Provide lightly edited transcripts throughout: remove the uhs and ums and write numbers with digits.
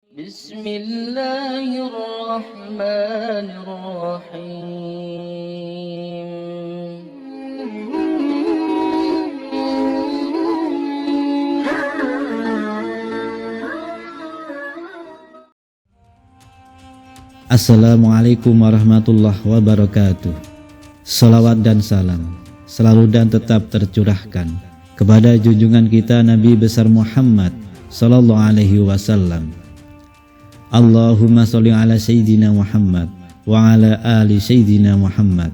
Bismillahirrahmanirrahim. Assalamualaikum warahmatullahi wabarakatuh. Salawat dan salam selalu dan tetap tercurahkan kepada junjungan kita Nabi besar Muhammad sallallahu alaihi wasallam. Allahumma sholli ala sayyidina Muhammad wa ala ali sayyidina Muhammad.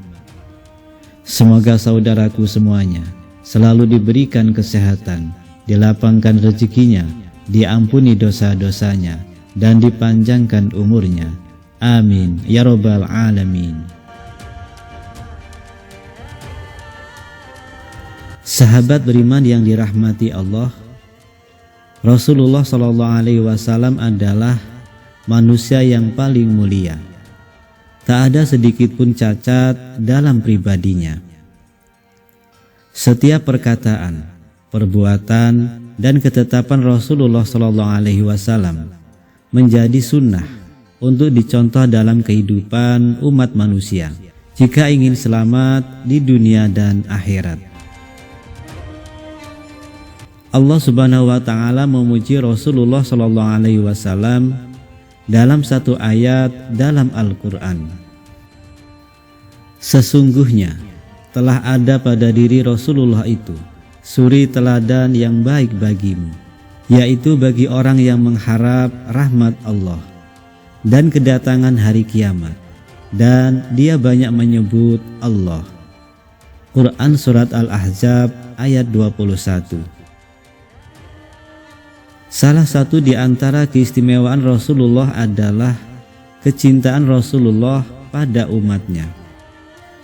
Semoga saudaraku semuanya selalu diberikan kesehatan, dilapangkan rezekinya, diampuni dosa-dosanya, dan dipanjangkan umurnya. Amin ya rabbal alamin. Sahabat beriman yang dirahmati Allah, Rasulullah Shallallahu Alaihi Wasallam adalah manusia yang paling mulia. Tak ada sedikit pun cacat dalam pribadinya. Setiap perkataan, perbuatan, dan ketetapan Rasulullah Shallallahu Alaihi Wasallam menjadi sunnah untuk dicontoh dalam kehidupan umat manusia jika ingin selamat di dunia dan akhirat. Allah Subhanahu wa taala memuji Rasulullah sallallahu alaihi wasallam dalam satu ayat dalam Al-Qur'an. Sesungguhnya telah ada pada diri Rasulullah itu suri teladan yang baik bagimu, yaitu bagi orang yang mengharap rahmat Allah dan kedatangan hari kiamat, dan dia banyak menyebut Allah. Quran Surat Al-Ahzab ayat 21. Salah satu di antara keistimewaan Rasulullah adalah kecintaan Rasulullah pada umatnya.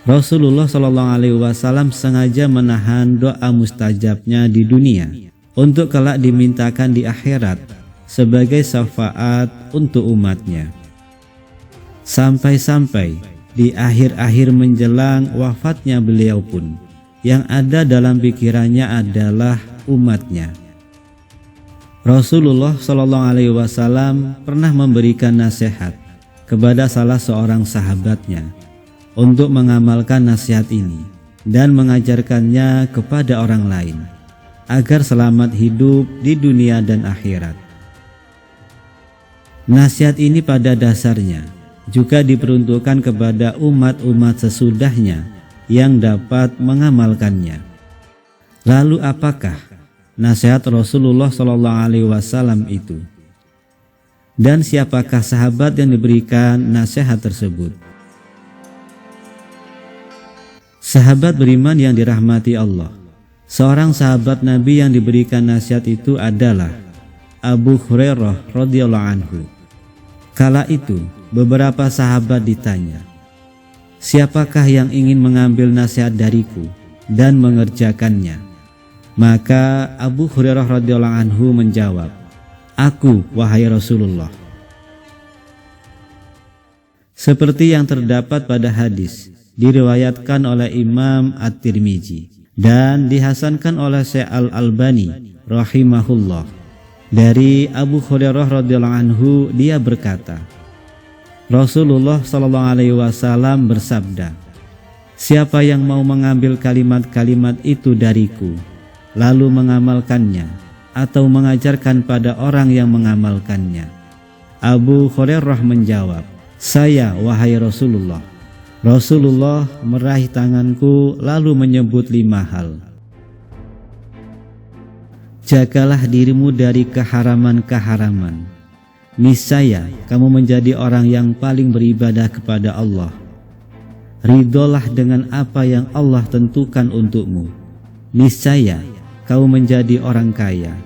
Rasulullah SAW sengaja menahan doa mustajabnya di dunia untuk kelak dimintakan di akhirat sebagai syafaat untuk umatnya. Sampai-sampai di akhir-akhir menjelang wafatnya beliau pun yang ada dalam pikirannya adalah umatnya. Rasulullah SAW pernah memberikan nasihat kepada salah seorang sahabatnya untuk mengamalkan nasihat ini dan mengajarkannya kepada orang lain agar selamat hidup di dunia dan akhirat. Nasihat ini pada dasarnya juga diperuntukkan kepada umat-umat sesudahnya yang dapat mengamalkannya. Lalu apakah nasihat Rasulullah SAW itu? Dan siapakah sahabat yang diberikan nasihat tersebut? Sahabat beriman yang dirahmati Allah, seorang sahabat Nabi yang diberikan nasihat itu adalah Abu Hurairah radhiyallahu anhu. Kala itu beberapa sahabat ditanya, "Siapakah yang ingin mengambil nasihat dariku dan mengerjakannya?" Maka Abu Hurairah radhiyallahu anhu menjawab, "Aku, wahai Rasulullah." Seperti yang terdapat pada hadis diriwayatkan oleh Imam At-Tirmizi dan dihasankan oleh Syekh Al-Albani rahimahullah. Dari Abu Hurairah radhiyallahu anhu, dia berkata, Rasulullah sallallahu alaihi wasallam bersabda, "Siapa yang mau mengambil kalimat-kalimat itu dariku, lalu mengamalkannya atau mengajarkan pada orang yang mengamalkannya?" Abu Hurairah menjawab, "Saya, wahai Rasulullah." Rasulullah meraih tanganku lalu menyebut 5 hal. Jagalah dirimu dari keharaman-keharaman. Niscaya kamu menjadi orang yang paling beribadah kepada Allah. Ridholah dengan apa yang Allah tentukan untukmu. Niscaya kau menjadi orang kaya.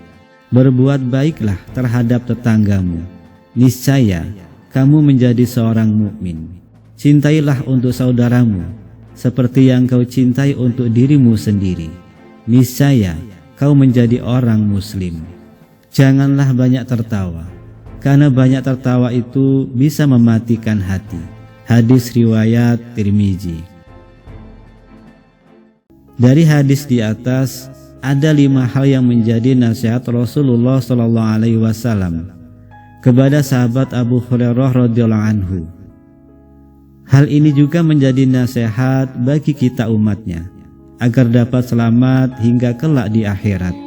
Berbuat baiklah terhadap tetanggamu. Niscaya kamu menjadi seorang mukmin. Cintailah untuk saudaramu seperti yang kau cintai untuk dirimu sendiri. Niscaya kau menjadi orang muslim. Janganlah banyak tertawa, karena banyak tertawa itu bisa mematikan hati. Hadis riwayat Tirmizi. Dari hadis di atas ada 5 hal yang menjadi nasihat Rasulullah SAW kepada sahabat Abu Hurairah radhiyallahu anhu. Hal ini juga menjadi nasihat bagi kita umatnya, agar dapat selamat hingga kelak di akhirat.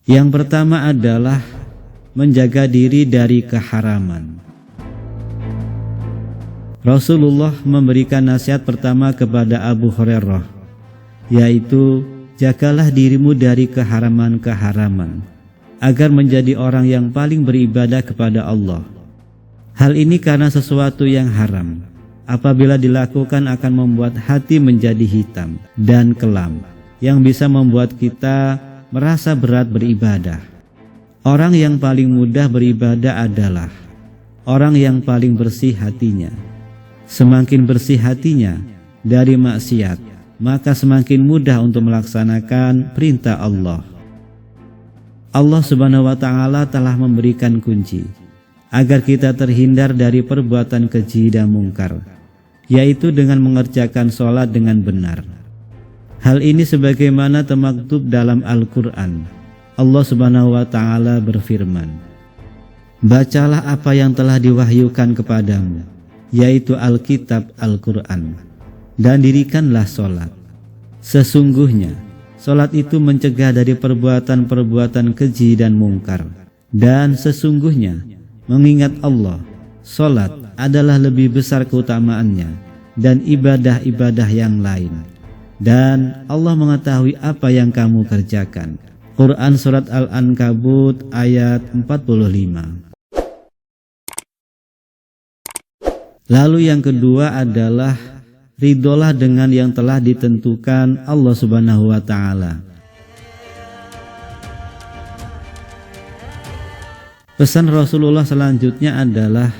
Yang pertama adalah menjaga diri dari keharaman. Rasulullah memberikan nasihat pertama kepada Abu Hurairah, yaitu jagalah dirimu dari keharaman-keharaman, agar menjadi orang yang paling beribadah kepada Allah. Hal ini karena sesuatu yang haram, apabila dilakukan akan membuat hati menjadi hitam dan kelam, yang bisa membuat kita merasa berat beribadah. Orang yang paling mudah beribadah adalah orang yang paling bersih hatinya. Semakin bersih hatinya dari maksiat, maka semakin mudah untuk melaksanakan perintah Allah. Allah Subhanahu wa Ta'ala telah memberikan kunci agar kita terhindar dari perbuatan keji dan mungkar, yaitu dengan mengerjakan sholat dengan benar. Hal ini sebagaimana termaktub dalam Al-Quran. Allah Subhanahu wa Ta'ala berfirman, bacalah apa yang telah diwahyukan kepadamu, yaitu Alkitab Al-Quran, dan dirikanlah sholat. Sesungguhnya sholat itu mencegah dari perbuatan-perbuatan keji dan mungkar, dan sesungguhnya mengingat Allah, sholat adalah lebih besar keutamaannya dan ibadah-ibadah yang lain, dan Allah mengetahui apa yang kamu kerjakan. Quran Surat Al-Ankabut ayat 45. Lalu yang kedua adalah ridholah dengan yang telah ditentukan Allah Subhanahu wa Ta'ala. Pesan Rasulullah selanjutnya adalah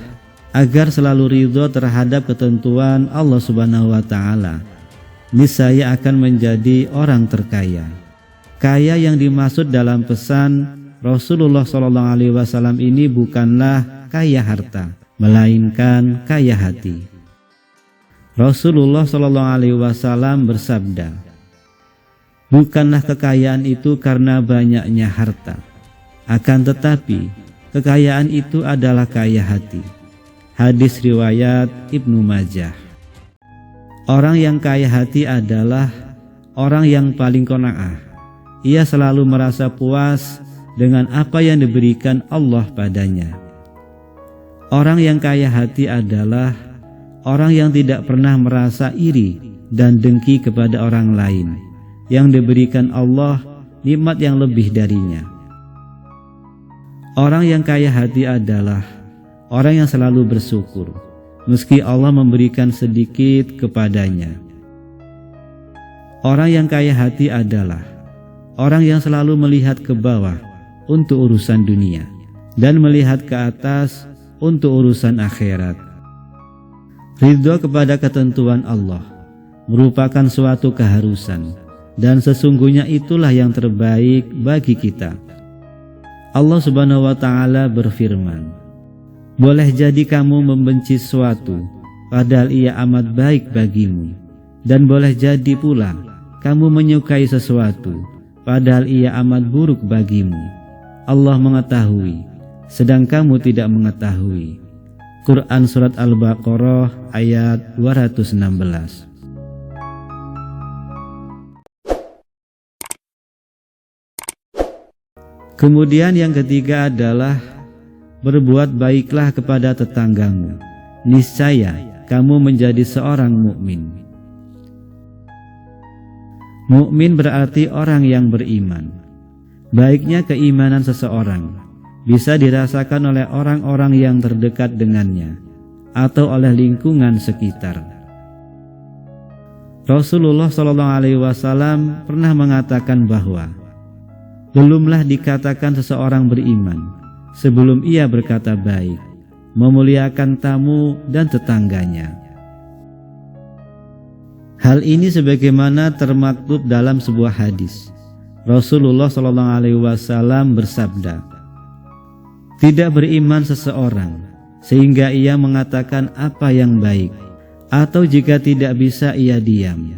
agar selalu ridho terhadap ketentuan Allah Subhanahu wa Ta'ala. Niscaya akan menjadi orang terkaya. Kaya yang dimaksud dalam pesan Rasulullah SAW ini bukanlah kaya harta, melainkan kaya hati. Rasulullah SAW bersabda, bukanlah kekayaan itu karena banyaknya harta, akan tetapi kekayaan itu adalah kaya hati. Hadis riwayat Ibnu Majah. Orang yang kaya hati adalah orang yang paling qanaah. Ia selalu merasa puas dengan apa yang diberikan Allah padanya. Orang yang kaya hati adalah orang yang tidak pernah merasa iri dan dengki kepada orang lain yang diberikan Allah nikmat yang lebih darinya. Orang yang kaya hati adalah orang yang selalu bersyukur meski Allah memberikan sedikit kepadanya. Orang yang kaya hati adalah orang yang selalu melihat ke bawah untuk urusan dunia dan melihat ke atas untuk urusan akhirat. Ridho kepada ketentuan Allah merupakan suatu keharusan, dan sesungguhnya itulah yang terbaik bagi kita. Allah Subhanahu wa Ta'ala berfirman, boleh jadi kamu membenci sesuatu padahal ia amat baik bagimu, dan boleh jadi pula kamu menyukai sesuatu padahal ia amat buruk bagimu. Allah mengetahui, sedang kamu tidak mengetahui. Quran Surat Al-Baqarah ayat 216. Kemudian yang ketiga adalah berbuat baiklah kepada tetanggamu, niscaya kamu menjadi seorang mukmin. Mukmin berarti orang yang beriman. Baiknya keimanan seseorang bisa dirasakan oleh orang-orang yang terdekat dengannya atau oleh lingkungan sekitar. Rasulullah SAW pernah mengatakan bahwa belumlah dikatakan seseorang beriman sebelum ia berkata baik, memuliakan tamu dan tetangganya. Hal ini sebagaimana termaktub dalam sebuah hadis. Rasulullah SAW bersabda, tidak beriman seseorang sehingga ia mengatakan apa yang baik, atau jika tidak bisa ia diam,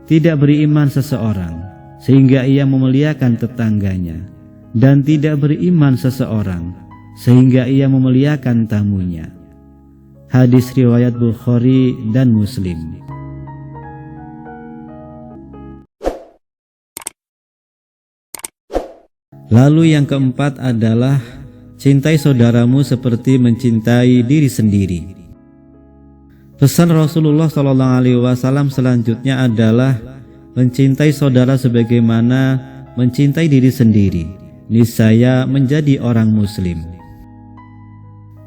tidak beriman seseorang sehingga ia memuliakan tetangganya, dan tidak beriman seseorang sehingga ia memuliakan tamunya. Hadis riwayat Bukhari dan Muslim. Lalu yang keempat adalah cintai saudaramu seperti mencintai diri sendiri. Pesan Rasulullah SAW selanjutnya adalah mencintai saudara sebagaimana mencintai diri sendiri, niscaya menjadi orang muslim.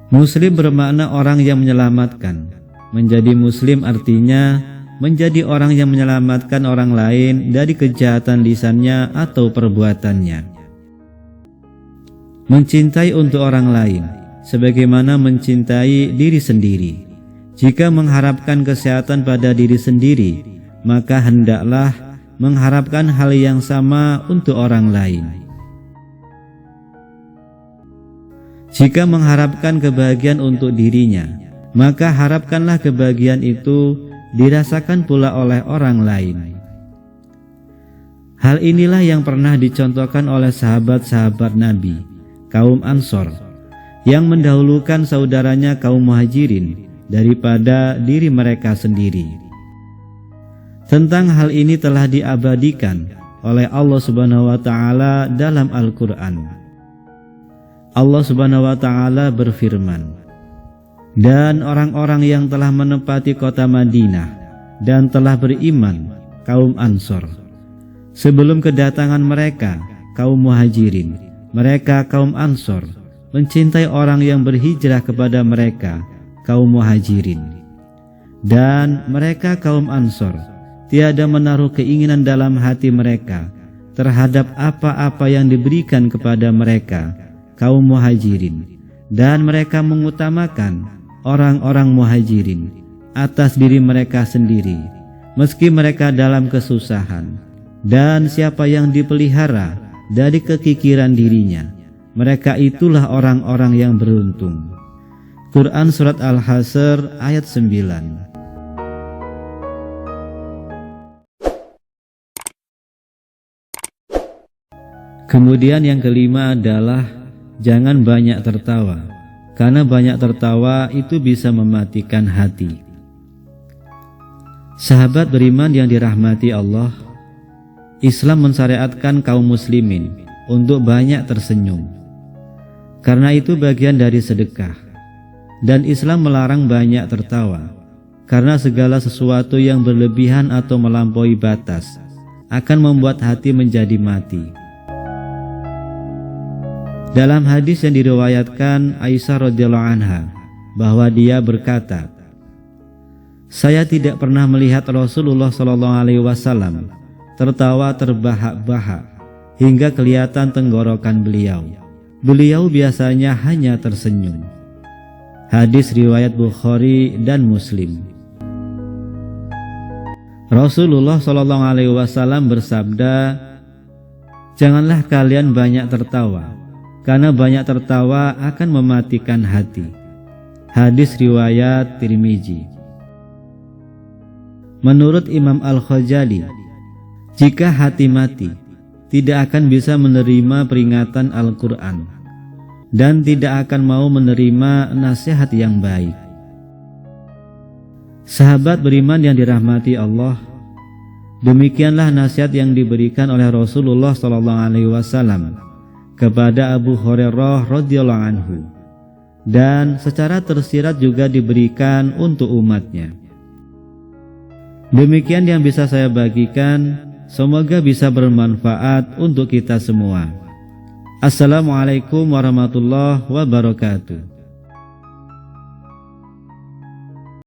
Muslim bermakna orang yang menyelamatkan. Menjadi muslim artinya menjadi orang yang menyelamatkan orang lain dari kejahatan lisannya atau perbuatannya. Mencintai untuk orang lain sebagaimana mencintai diri sendiri. Jika mengharapkan kesehatan pada diri sendiri, maka hendaklah mengharapkan hal yang sama untuk orang lain. Jika mengharapkan kebahagiaan untuk dirinya, maka harapkanlah kebahagiaan itu dirasakan pula oleh orang lain. Hal inilah yang pernah dicontohkan oleh sahabat-sahabat Nabi, kaum Ansor, yang mendahulukan saudaranya kaum Muhajirin daripada diri mereka sendiri. Tentang hal ini telah diabadikan oleh Allah Subhanahu wa taala dalam Al-Qur'an. Allah Subhanahu wa taala berfirman, "Dan orang-orang yang telah menempati kota Madinah dan telah beriman, kaum Ansor, sebelum kedatangan mereka, kaum Muhajirin, mereka kaum Ansor mencintai orang yang berhijrah kepada mereka, kaum Muhajirin. Dan mereka kaum Ansor tiada menaruh keinginan dalam hati mereka terhadap apa-apa yang diberikan kepada mereka, kaum Muhajirin. Dan mereka mengutamakan orang-orang Muhajirin atas diri mereka sendiri, meski mereka dalam kesusahan. Dan siapa yang dipelihara dari kekikiran dirinya, mereka itulah orang-orang yang beruntung." Quran Surat Al-Hasr ayat 9. Kemudian yang kelima adalah jangan banyak tertawa, karena banyak tertawa itu bisa mematikan hati. Sahabat beriman yang dirahmati Allah, Islam mensyariatkan kaum muslimin untuk banyak tersenyum. Karena itu bagian dari sedekah. Dan Islam melarang banyak tertawa, karena segala sesuatu yang berlebihan atau melampaui batas akan membuat hati menjadi mati. Dalam hadis yang diriwayatkan Aisyah radhiyallahu anha, bahwa dia berkata, "Saya tidak pernah melihat Rasulullah SAW tertawa terbahak-bahak hingga kelihatan tenggorokan beliau. Beliau biasanya hanya tersenyum." Hadis riwayat Bukhari dan Muslim. Rasulullah SAW bersabda, "Janganlah kalian banyak tertawa, karena banyak tertawa akan mematikan hati." Hadis riwayat Tirmizi. Menurut Imam Al-Ghazali, jika hati mati, tidak akan bisa menerima peringatan Al-Quran dan tidak akan mau menerima nasihat yang baik. Sahabat beriman yang dirahmati Allah, demikianlah nasihat yang diberikan oleh Rasulullah SAW kepada Abu Hurairah radhiyallahu anhu, dan secara tersirat juga diberikan untuk umatnya. Demikian yang bisa saya bagikan. Semoga bisa bermanfaat untuk kita semua. Assalamualaikum warahmatullahi wabarakatuh.